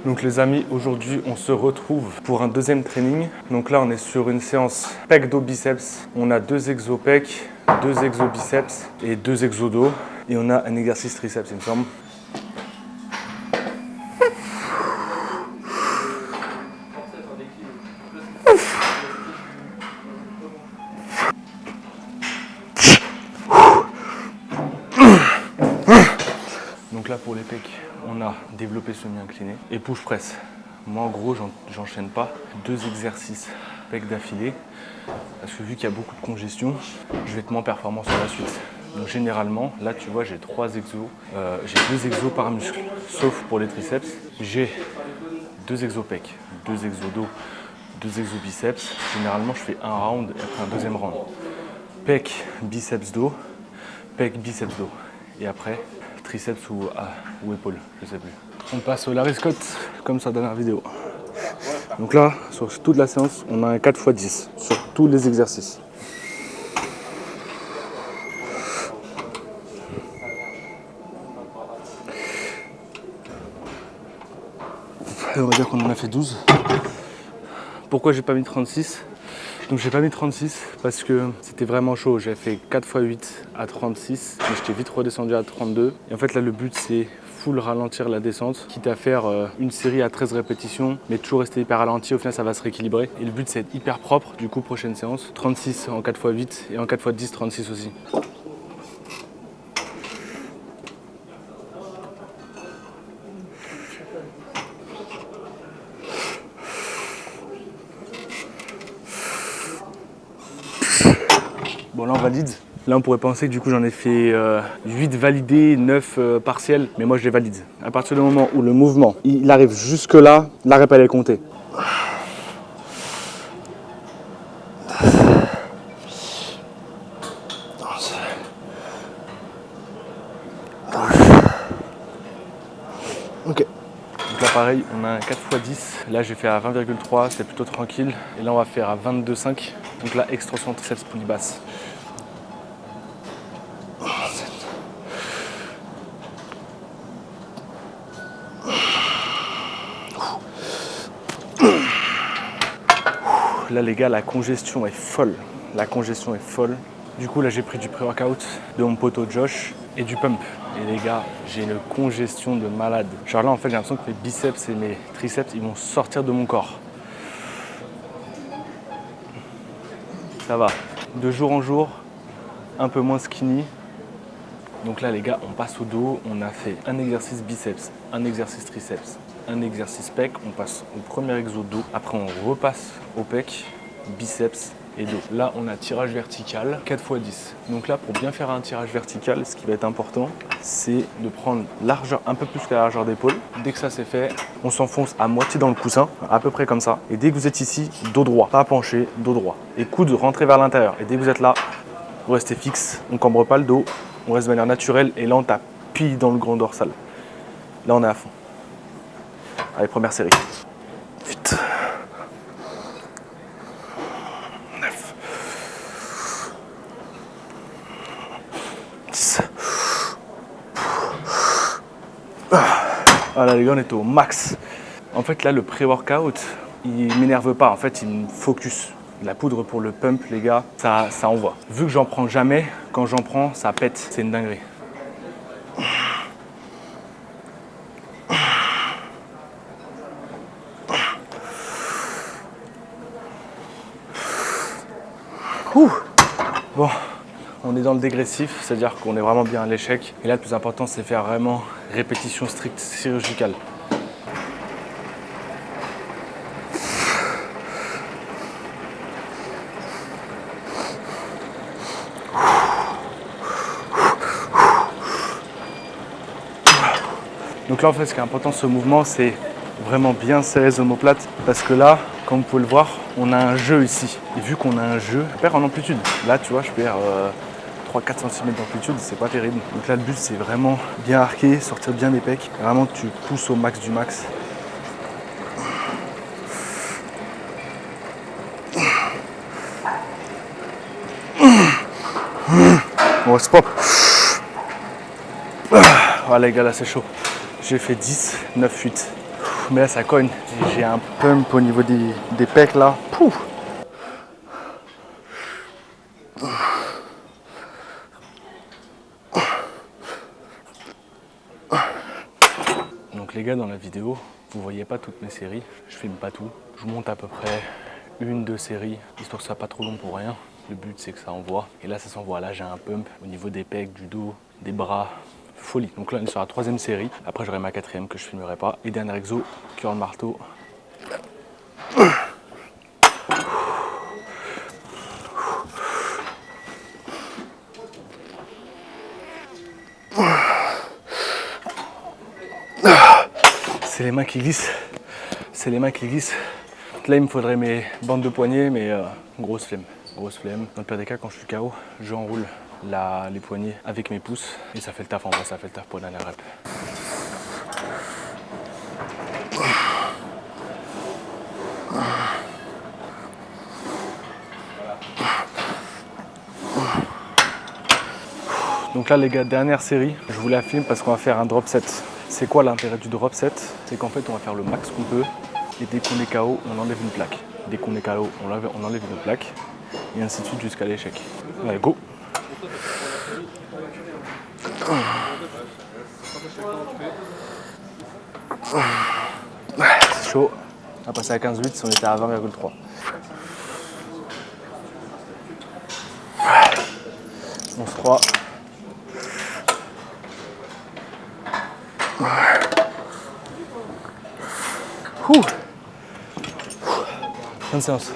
Donc les amis, aujourd'hui on se retrouve pour un deuxième training. Donc là on est sur une séance pec dos biceps. On a 2 exos pec, 2 exos biceps et 2 exos dos. Et on a un exercice triceps il me semble. Donc là pour les pecs, on a développé semi-incliné et push press. Moi en gros j'enchaîne pas 2 exercices pecs d'affilée parce que vu qu'il y a beaucoup de congestion, je vais être moins performant sur la suite. Donc généralement, là tu vois j'ai 3 exos, j'ai 2 exos par muscle, sauf pour les triceps, j'ai 2 exos pecs, 2 exos dos, 2 exos biceps. Généralement je fais un round et après un deuxième round. Pec, biceps dos, pec, biceps dos. Et après triceps ou épaule, je sais plus. On passe au Larry Scott comme sa dernière vidéo. Donc là, sur toute la séance, on a un 4x10 sur tous les exercices. Et on va dire qu'on en a fait 12. Pourquoi j'ai pas mis 36 ? Donc j'ai pas mis 36 parce que c'était vraiment chaud. J'ai fait 4x8 à 36, mais j'étais vite redescendu à 32. Et en fait là le but c'est full ralentir la descente, quitte à faire une série à 13 répétitions, mais toujours rester hyper ralenti, au final ça va se rééquilibrer. Et le but c'est être hyper propre, du coup prochaine séance, 36 en 4x8 et en 4x10, 36 aussi. Bon là on valide. Là on pourrait penser que du coup j'en ai fait 8 validés, 9 partiels, mais moi je les valide. À partir du moment où le mouvement il arrive jusque là, la rep elle est comptée. Ok. Donc là pareil, on a un 4x10. Là j'ai fait à 20,3, c'est plutôt tranquille. Et là on va faire à 22,5. Donc là extension triceps poulie basse. Là les gars, la congestion est folle. La congestion est folle. Du coup là j'ai pris du pré-workout de mon poteau Josh et du pump. Et les gars, j'ai une congestion de malade. Genre là en fait j'ai l'impression que mes biceps et mes triceps ils vont sortir de mon corps. Ça va. De jour en jour, un peu moins skinny. Donc là les gars, on passe au dos. On a fait un exercice biceps, un exercice triceps, un exercice pec. On passe au premier exo dos. Après on repasse au pec, biceps et dos. Là on a tirage vertical 4x10. Donc là pour bien faire un tirage vertical, ce qui va être important, c'est de prendre largeur, un peu plus que la largeur d'épaule. Dès que ça c'est fait, on s'enfonce à moitié dans le coussin, à peu près comme ça. Et dès que vous êtes ici, dos droit, pas penché, dos droit. Et coude rentré vers l'intérieur. Et dès que vous êtes là, vous restez fixe, on ne cambre pas le dos, on reste de manière naturelle et là on tape pile dans le grand dorsal. Là on est à fond. Allez, première série. 8. 9. 10. Voilà les gars, on est au max. En fait là le pré-workout, il m'énerve pas, en fait il me focus. La poudre pour le pump les gars, ça envoie. Vu que j'en prends jamais, quand j'en prends, ça pète, c'est une dinguerie. Ouh. Bon, on est dans le dégressif, c'est-à-dire qu'on est vraiment bien à l'échec. Et là le plus important c'est faire vraiment répétition stricte chirurgicale. Donc là en fait ce qui est important de ce mouvement c'est vraiment bien serrer les omoplates parce que là, comme vous pouvez le voir, on a un jeu ici. Et vu qu'on a un jeu, je perds en amplitude. Là tu vois je perds 3-4 cm d'amplitude, c'est pas terrible. Donc là le but c'est vraiment bien arquer, sortir bien des pecs. Vraiment que tu pousses au max du max. Bon c'est propre. Voilà les gars là c'est chaud. J'ai fait 10, 9, 8. Mais là, ça cogne. J'ai un pump au niveau des pecs là. Pouf. Donc les gars, dans la vidéo, vous voyez pas toutes mes séries. Je filme pas tout. Je vous monte à peu près 1-2 séries, histoire que ça soit pas trop long pour rien. Le but, c'est que ça envoie. Et là, ça s'envoie. Là, j'ai un pump au niveau des pecs, du dos, des bras. Folie. Donc là, on est sur la 3e série. Après, j'aurai ma 4e que je filmerai pas. Et dernier exo, curl marteau. C'est les mains qui glissent. C'est les mains qui glissent. Là, il me faudrait mes bandes de poignets, mais grosse flemme. Grosse flemme. Dans le pire des cas, quand je suis KO, j'enroule les poignets avec mes pouces. Et ça fait le taf en vrai, ça fait le taf pour la dernière rep. Donc là les gars, dernière série, je vous la filme parce qu'on va faire un drop set. C'est quoi l'intérêt du drop set? C'est qu'en fait on va faire le max qu'on peut et dès qu'on est KO, on enlève une plaque. Dès qu'on est KO, on enlève une plaque et ainsi de suite jusqu'à l'échec. Allez, go! C'est chaud. On va passer à 15,8 si on était à 20,3. On se croit. Bonne séance.